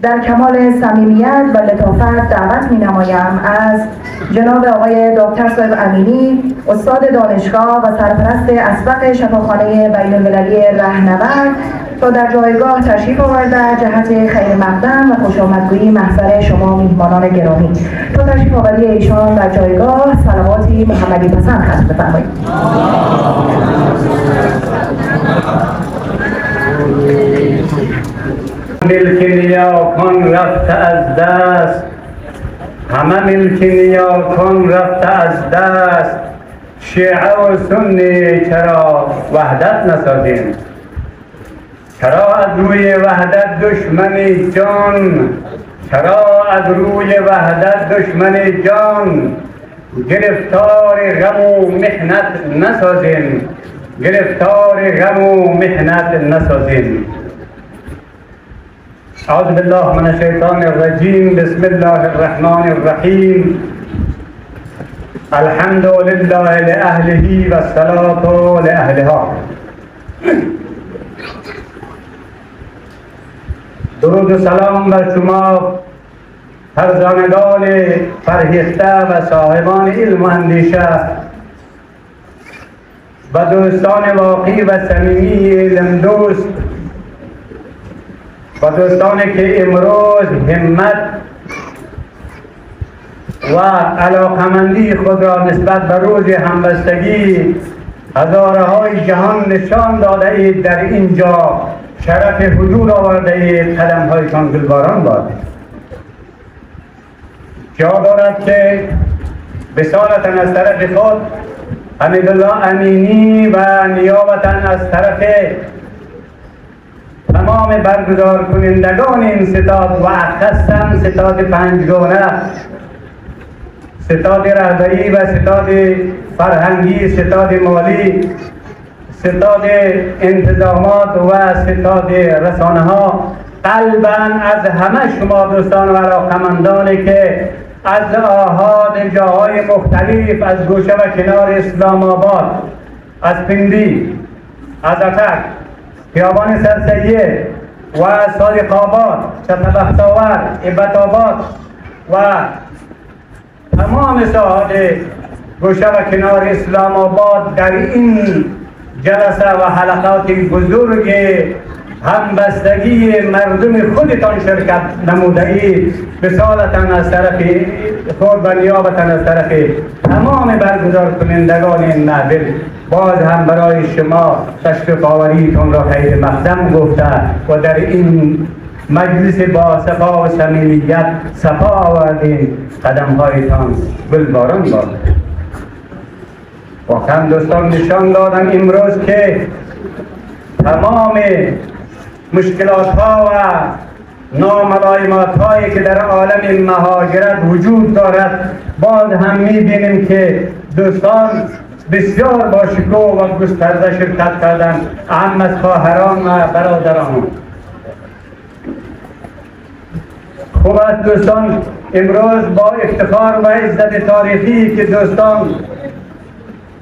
در کمال صمیمیت و لطافت دعوت می‌نمایم از جناب آقای دکتر صاحب امینی، استاد دانشگاه و سرپرست اسبق شفاخانه بین‌المللی رهنورد، تا در جایگاه تشریف آورده جهت خیر مقدم و خوشامدگویی محضر شما میهمانان گرامی. تا تشریف آوری ایشان در جایگاه صلواتی محمدی پسند ختم بفرمایید. ملک نیاکان رفته از دست، همه ملک نیاکان رفته از دست. شیعه و سنی چرا وحدت نسازیم؟ چرا از روی وحدت دشمن جان، چرا از روی وحدت دشمن جان گرفتار غم و محنت نسازیم، گرفتار غم و محنت نسازیم. اعوذ بالله من الشیطان الرجیم. بسم الله الرحمن الرحیم. الحمد لله لأهله و الصلاة لأهلها. درود و سلام بر شما فرزانگان فرهیخته و صاحبان علم و اندیشه و دوستان واقعی و صمیمی علم دوست و دوستانی که امروز همت و علاقمندی خود را نسبت به روز همبستگی هزارهای جهان نشان داده اید در اینجا شرف حضور آورده اید. قدم هایتان گلباران باد. جا دارد که بسالتا از طرف خود حمیدالله امینی و نیابتا از طرف تمام برگزار کنندگان این ستاد و اخصاً ستاد پنجگانه، ستاد رهبری و ستاد فرهنگی، ستاد مالی، ستاد انتظامات و ستاد رسانه ها، قلباً از همه شما دوستان و علاقمندانی که از آحاد جاهای مختلف، از گوشه و کنار اسلام آباد، از پندی، از اتک، خیابان سرسیه و صادق آباد، چتبختاور، عبدآباد و تمام ساحات گوشه و کنار اسلام آباد در این جلسه و حلقات بزرگ همبستگی مردم خودتان شرکت نموده اید. بسالتا از طرف خود و نیابتا از طرف تمام برگزار کنندگان این محفل باز هم برای شما تشریف آوریتون را خیر مقدم گفته و در این مجلس با صفا و صمیمیت صفا آوردین. قدم هایتان گلباران باد. واقعا دوستان نشان دادن امروز که تمام مشکلات ها و ناملایمات هایی که در عالم مهاجرت وجود دارد باز هم میبینیم که دوستان بسیار با شکوه و گسترده شرکت کردن، اهم از خواهران و برادران. خوب است دوستان امروز با افتخار و عزت تاریخی که دوستان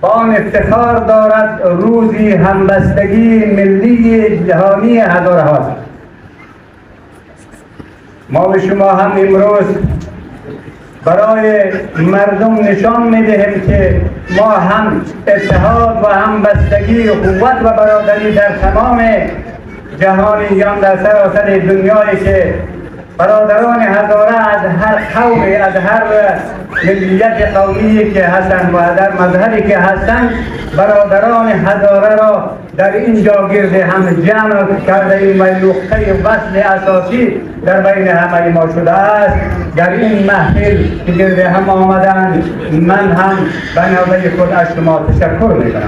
با آن افتخار دارد روزی همبستگی ملی جهانی هزاره هاست. ما به شما هم امروز برای مردم نشان میدهیم که ما هم اتحاد و همبستگی و قوت و برادری در تمام جهانیان در سراسر دنیایی که برادران هزاره از هر قومی، از هر ملیت قومی که هستند و در مذهبی که هستند، برادران هزاره را در اینجا گرد هم جمع کرده ایم و نقطه وصل اساسی در بین همه ما شده است. در این محفل که گرد هم آمدن من هم به نوبه خود از شما تشکر میکنم.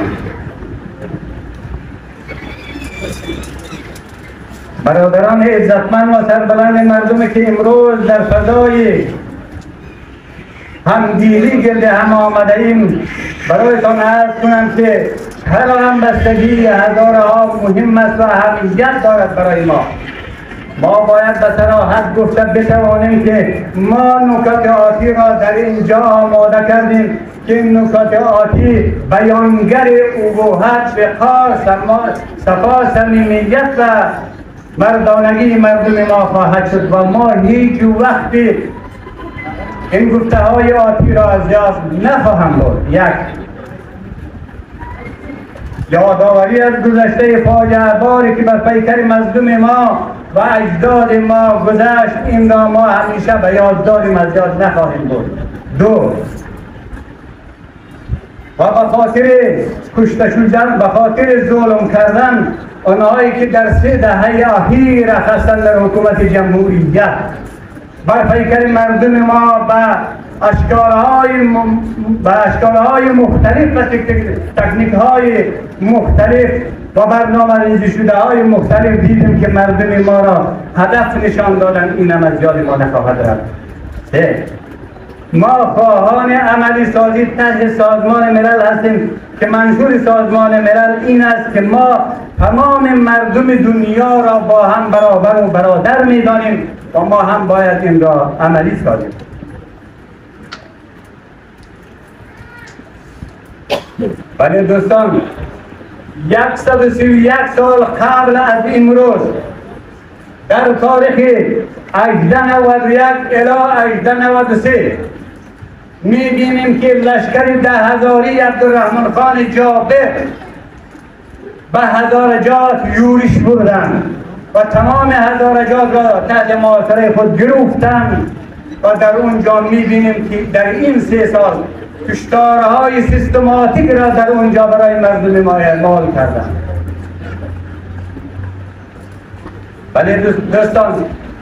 برادران عزتمند و سربلند مردمی که امروز در فضای همدیلی گرد هم آمده ایم، برایتان عرض کنم که هر همبستگی هزاره ها مهم است و اهمیت دارد برای ما. ما باید به صراحت گفته بتوانیم که ما نکات آتی را در اینجا آماده کردیم که این نکات آتی بیانگر ابوحت، وقار، صفا، صمیمیت و مردانگی مردم ما خواهد شد و ما هیچ وقتی این گفته های آتی را از یاد نخواهم برد. یک، یادآوری از گذشته فاجعه باری که بر پیکر مظلوم ما و اجداد ما گذشت، این را ما همیشه به یاد داریم، از یاد نخواهیم برد. دو، و به خاطر کشته شدن، به خاطر ظلم کردن آنهایی که در 3 دهه اخیر هستند در حکومت جمهوریت بر پیکر مردم ما به اشکالهای مختلف و تکنیک‌های مختلف و برنامه‌ریزی شده های مختلف دیدیم که مردم ما را هدف نشان دادن. اینم از یاد ما نخواهد رفت. 3، ما خواهان عملی سازی طرح سازمان ملل هستیم که منشور سازمان ملل این است که ما تمام مردم دنیا را با هم برابر و برادر می‌دانیم و ما هم باید این را عملی سازیم. ولی دوستان، 131 سال قبل از امروز در تاریخ 1891 الی 1893 می‌بینیم که لشکر 10,000 عبدالرحمن خان جابر به هزارجات یورش بردند و تمام هزارجات را تحت محاصره خود گرفتند و در اونجا می‌بینیم که در این 3 سال کشتارهای سیستماتیک را در اونجا برای مردم ما اعمال کردند. ولی دوستان،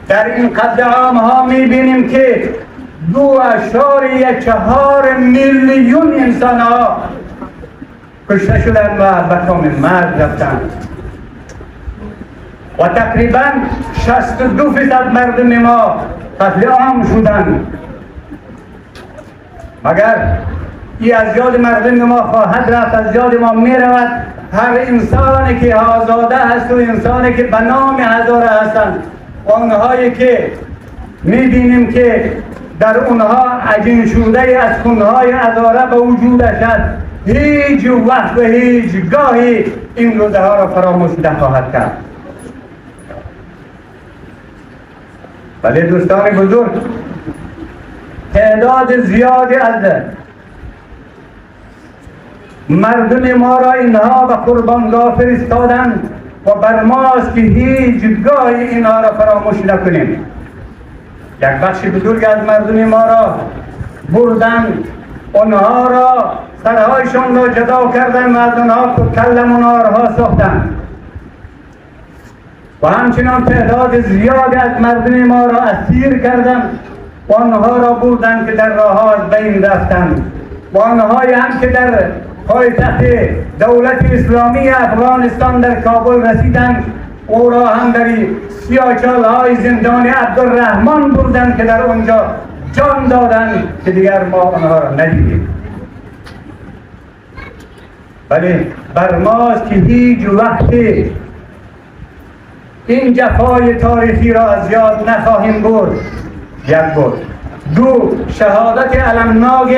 در این قتل‌عام ها می‌بینیم که 2.4 میلیون انسان ها کشته شدند و به کام مرگ رفتند و تقریبا 62% مردم ما قتل عام شدند. مگر این از یاد مردم ما خواهد رفت؟ از یاد ما می رود هر انسانی که آزاده هست و انسانی که به نام هزاره هستند، آنهایی که می بینیم که در اونها عجین شده از خونهای هزاره به وجودش هست، هیچ وقت و هیچ گاهی این روزه ها را فراموش نخواهد کرد. ولی دوستان بزرگ، تعداد زیادی از مردم ما را اینها به قربانگاه فرستادند و بر ماست که هیچ گاهی اینها را فراموش نکنیم. یک بخش بزرگ از مردم ما را بردند، آنها را سرهایشان را جدا کردند و از آنها کل منارها ساختند و همچنان تعداد زیادی از مردم ما را اسیر کردند و آنها را بردند که در راه از بین رفتند و آنهایی هم که در پایتخت دولت اسلامی افغانستان در کابل رسیدند او را هم در سیاهچال‌های زندان عبدالرحمن بردند که در اونجا جان دادند که دیگر ما آنها را ندیدیم. ولی بر ماست که هیچ وقتی این جفای تاریخی را از یاد نخواهیم برد. یک بود. 2. شهادت علمناک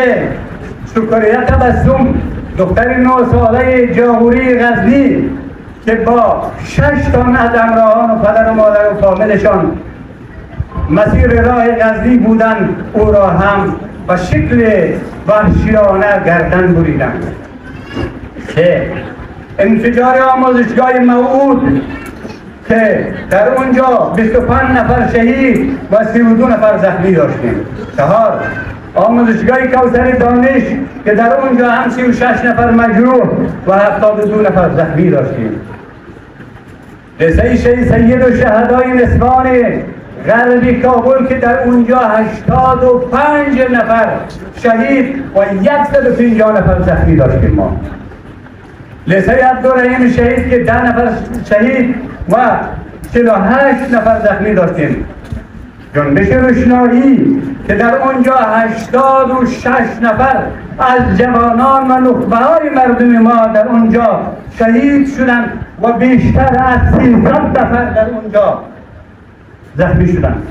سکریه تبسم، دختر 9 ساله جاهوری غزنی که با 6 تن از همراهان و پدر و مادر و فامیلشان مسیر راه غزنی بودند، او را هم به شکل وحشیانه گردن بریدند. 3. انفجار آموزشگاه موعود که در اونجا 25 نفر شهید و 32 نفر زخمی داشتیم. 4. آموزشگاه کوثر دانش که در اونجا هم 36 نفر مجروح و 72 نفر زخمی داشتیم. لیسه سید الشهدای نسوان غربی کابل که در اونجا 85 نفر شهید و 150 نفر زخمی داشتیم ما. لیسه عبدالرحیم شهید که 10 نفر شهید و 48 نفر زخمی داشتیم. جنبش روشنایی که در اونجا 86 نفر از جوانان و نخبه های مردم ما در اونجا شهید شدند و بیشتر از 300 نفر در اونجا زخمی شدند.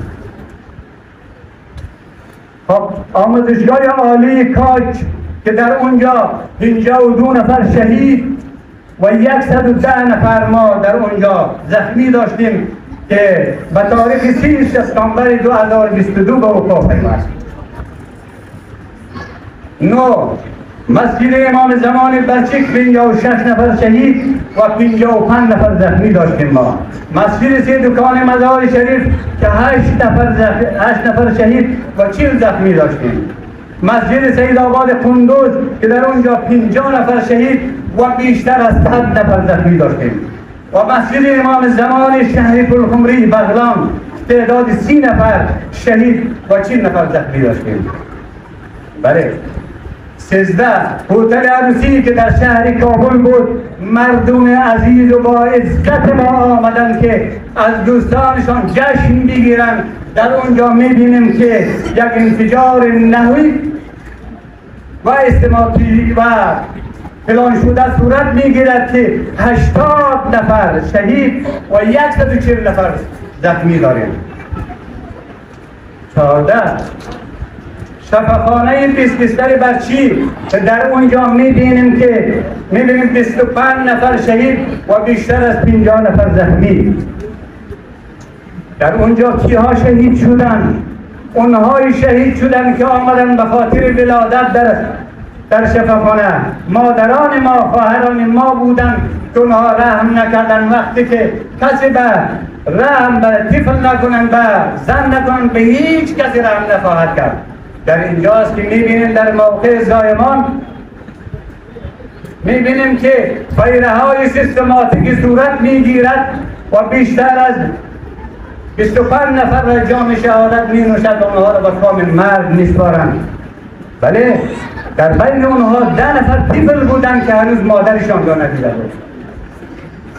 خب آموزشگاه عالی کاج که در اونجا 52 نفر شهید و 110 نفر ما در اونجا زخمی داشتیم که به تاریخ 30 سپتامبر 2022 به وقوع پیوست. 9. مسجد امام زمان بلچیک 56 نفر شهید و 55 نفر زخمی داشتیم ما. مسجد سه دکان مزار شریف که 8 نفر شهید و 40 زخمی داشتیم. مسجد سید آباد قندوز که در اونجا 50 نفر شهید و بیشتر از 100 نفر زخمی داشتیم. و مسجد امام زمان شهر پلخمری بغلان تعداد 30 نفر شهید و 40 نفر زخمی داشتیم. بله. 13. هتل عروسی که در شهر کابل بود، مردم عزیز و با عزت ما آمدن که از دوستانشان جشن بگیرن. در اونجا میبینیم که یک انفجار نهوی و استماعی و فلان شده صورت میگیرد که 80 نفر شهید و 140 نفر زخمی داریم. 14. شفاخانه 20 بستر برچی که در اونجا میبینیم که 25 نفر شهید و بیشتر از 50 نفر زخمی. در اونجا کیها شهید شدن؟ اونهای شهید شدن که آمدن به خاطر ولادت در شفاخانه. مادران ما، خواهران ما بودن که اونها رحم نکردن. وقتی که کسی به رحم به طفل نکنن، به زن نکنن، به هیچ کسی رحم نخواهد کرد. در اینجاست که میبینیم در موقع زایمان میبینیم که فیره های سیستماتیکی صورت میگیرد و بیشتر از 25 نفر را جام شهادت می نوشد و اونها را به کام مرگ میسپارند. بله، در بین اونها 10 نفر طفل بودند که هنوز مادرشان را ندیده بود.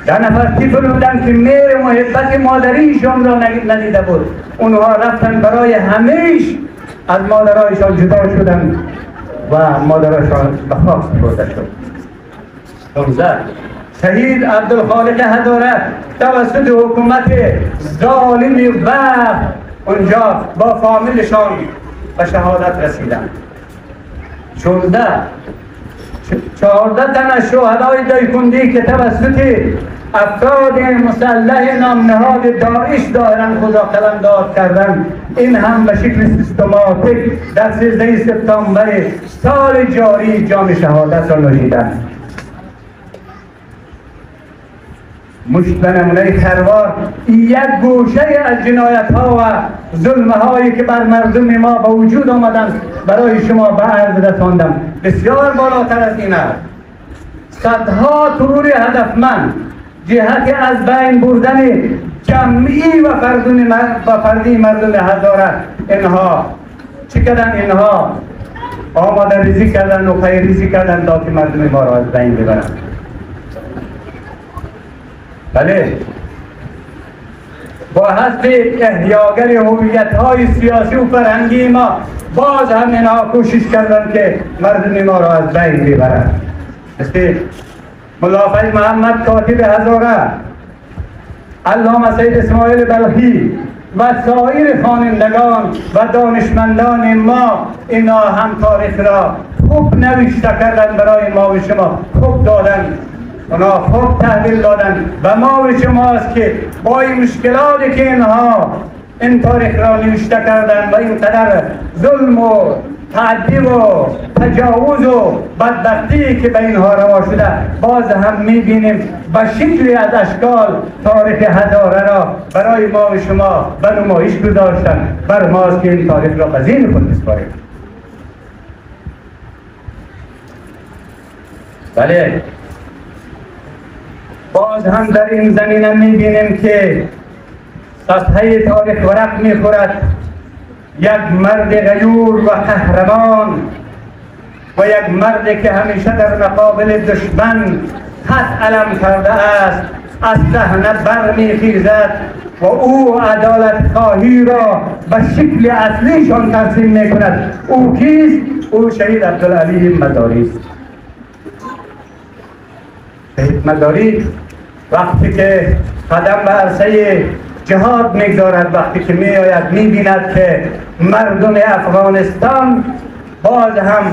10 نفر طفل بودند که مهر محبت مادریشان را ندیده بود. اونها رفتن برای همیشه از مادرایشان جدا شدن و مادرایشان به خاک سپرده شد. 15. شهید عبدالخالق هزاره توسط حکومت ظالم و اونجا با فامیلشان به شهادت رسیدند. 16. 14 تن از شهدای دایکندی که توسط افراد مسلح نامنهاد داعش ظاهراً خدا قلمداد کردند، این هم به شکل سیستماتیک در 13 سپتامبر سال جاری جام شهادت را نوشیدند. مشت به نمونه خروار یک گوشه از جنایت ها و ظلم هایی که بر مردم ما به وجود آمدند برای شما به عرض رساندم. بسیار بالاتر از این است. صدها ترور هدفمند جهت از بین بردن جمعی و فردی مردم هزاره. اینها چی کردن؟ اینها آماده ریزی کردن و پای ریزی کردن تا که مردم ما را از بین ببرند. بله، با حسب احیاگر هویت‌های سیاسی و فرهنگی ما باز هم اینها کوشش کردن که مردم ما را از بین ببرند. مثل ملا فیض محمد کاتب هزاره، علامه سید اسماعیل بلخی و سایر خوانندگان و دانشمندان ما، اینا هم تاریخ را خوب نوشته کردن برای ما و شما، خوب دادن، اونا خوب تحویل دادن و ما و شماست که با این مشکلاتی که اینها این تاریخ را نوشته کردن و اینقدر ظلم و تعدی و تجاوز و بدبختی که به اینها روا شده، باز هم میبینیم به شکلی از اشکال تاریخ هزاره را برای ما و شما به نمایش گذاشتن. بر ماست که این تاریخ را به ذهن خود بسپاریم. بله، باز هم در این زمینه میبینیم که صفحه تاریخ ورق میخورد. یک مرد غیور و قهرمان و یک مرد که همیشه در مقابل دشمن خط علم کرده است از صحنه برمیخیزد و او عدالت خواهی را به شکل اصلیشان ترسیم میکند. او کیست؟ او شهید عبدالعلی مداری است. شهید مداری وقتی که قدم به عرصه جهاد میگذارد، وقتی که میآید میبیند که مردم افغانستان باز هم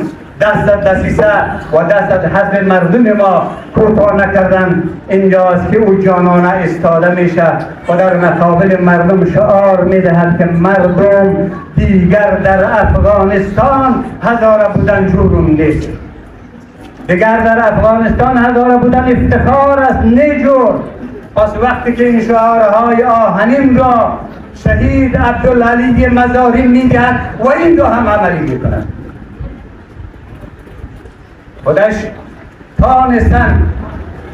دست از دسیسه و دست از حزب مردم ما کوتاه نکردن. اینجاست که او جانانه استاده میشه و در مقابل مردم شعار میدهد که مردم دیگر در افغانستان هزاره بودن جورونده، دیگر در افغانستان هزاره بودن افتخار است نیجور. پس وقتی که این شعارهای آهنین را شهید عبدالعلی مزاری میدهد و این را هم عملی میکنند، خودش تانستن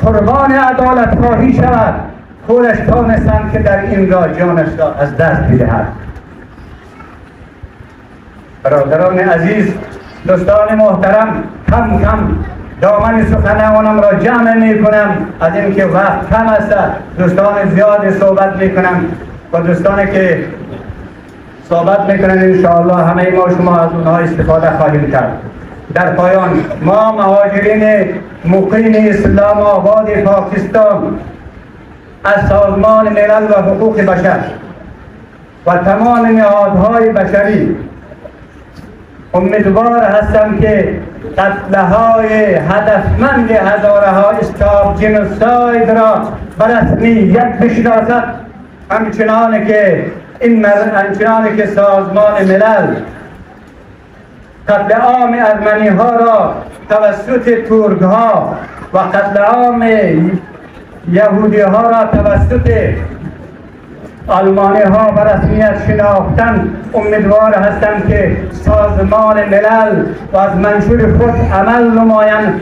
قربان عدالت خواهی شود، خودش تانستن که در این را جانش را از دست بدهد. برادران عزیز، دوستان محترم، کم کم دامن سخنانم را جمع می کنم از اینکه وقت کم است. دوستان زیاد صحبت می کنم و دوستانی که صحبت می کنند انشاءالله همه ما شما از اونها استفاده خواهیم کرد. در پایان ما مهاجرین مقیم اسلام آباد پاکستان از سازمان ملل و حقوق بشر و تمام نهادهای بشری امیدوار هستم که قتلهای هدفمند هزاره ها استاپ جنوساید را به رسمیت بشناسد، همچنان که سازمان ملل قتل عام ارمنی ها را توسط ترک ها و قتل عام یهودی ها را توسط آلمانی ها به رسمیت شناختن. امیدوار هستم که سازمان ملل و از منشور خود عمل نمایند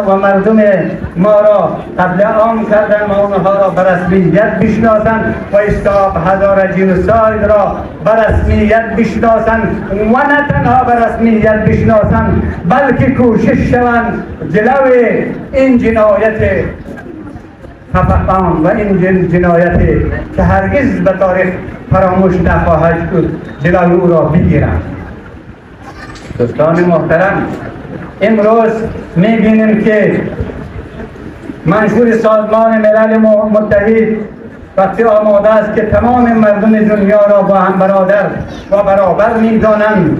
و مردم ما را قتل عام کردن و آنها را به رسمیت بشناسند و استاپ هزاره جنوساید را به رسمیت بشناسند و نه تنها به رسمیت بشناسند بلکه کوشش شوند جلو این جنایت خفقان و این جنایت که هرگز به تاریخ فراموش نخواهد شد جلوی او را بگیرند. دوستان محترم، امروز میبینیم که منشور سازمان ملل متحد وقتی آماده است که تمام مردم دنیا را با هم برادر و برابر میدانند،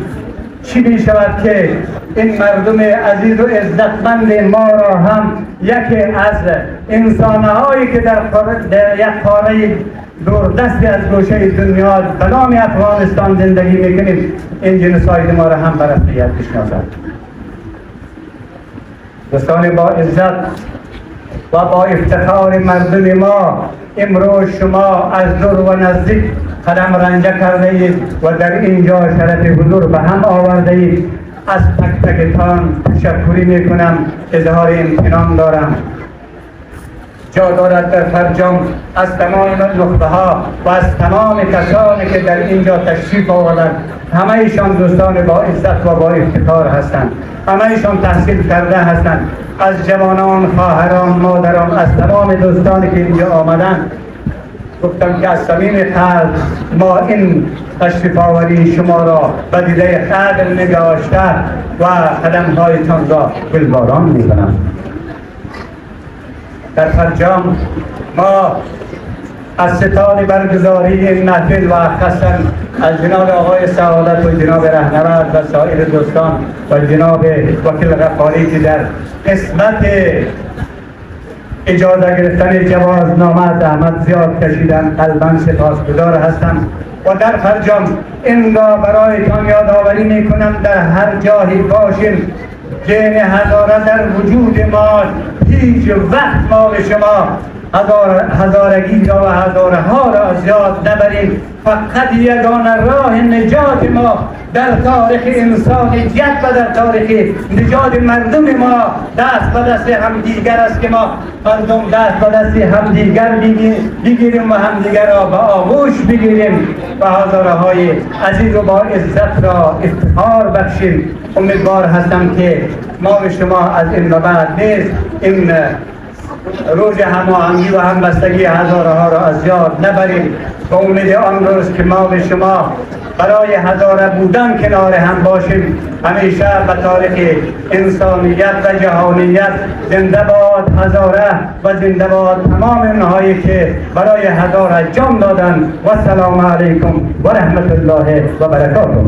چی می شود که این مردم عزیز و عزتمند ما را هم یکی از انسانهایی که در یک قاره دوردستی از گوشه دنیا به نام افغانستان زندگی میکنیم، این جنوساید ما را هم به رسمیت بشناسد. دوستان با عزت و با افتخار مردم ما، امروز شما از دور و نزدیک قدم رنجه کرده اید و در اینجا شرف حضور به هم آورده اید. از تک تکتان تشکری میکنم، اظهار امتنان دارم. جا دارد در فرجام از تمام نخبه ها و از تمام کسانی که در اینجا تشریف آوردند، همه ایشان دوستان با عزت و با افتخار هستند، همه ایشان تحصیل کرده هستند. از جوانان، خواهران، مادران، از تمام دوستانی که اینجا آمدند گفتم که از صمیم قلب ما این تشریف آوری شما را به دیده قدر نگاشته و قدم‌هایتان را گلباران می‌کنم. در فرجام ما از ستاد برگزاری این محفل و خاصا از جناب آقای سعادت و جناب رهنورد و سایر دوستان و جناب وکیل غفاری که در قسمت اجازه گرفتن جوازنامه زحمت زیاد کشیدن، قلباً سپاسگزار هستم. و در فرجام این را برایتان یادآوری میکنم در هر جایی باشیم، جن هزاره در وجود ما، هیچ وقت ما به شما هزارگی را و هزاره ها را از یاد نبریم. فقط یگانه راه نجات ما در تاریخ انسانیت و در تاریخ نجات مردم ما دست به دست همدیگر است که ما مردم دست به دست همدیگر بگیریم و همدیگر را به آغوش بگیریم و هزاره های عزیز و با عزت را افتخار بخشیم. امیدوار هستم که ما به شما از این به بعد نیز این روز هماهنگی و همبستگی هزاره ها را از یاد نبریم. با امید آن روز که ما به شما برای هزاره بودن کنار هم باشیم. همیشه به تاریخ انسانیت و جهانیت زنده باد هزاره و زنده باد تمام اونهایی که برای هزاره جان دادن. و السلام علیکم و رحمت الله و برکاته.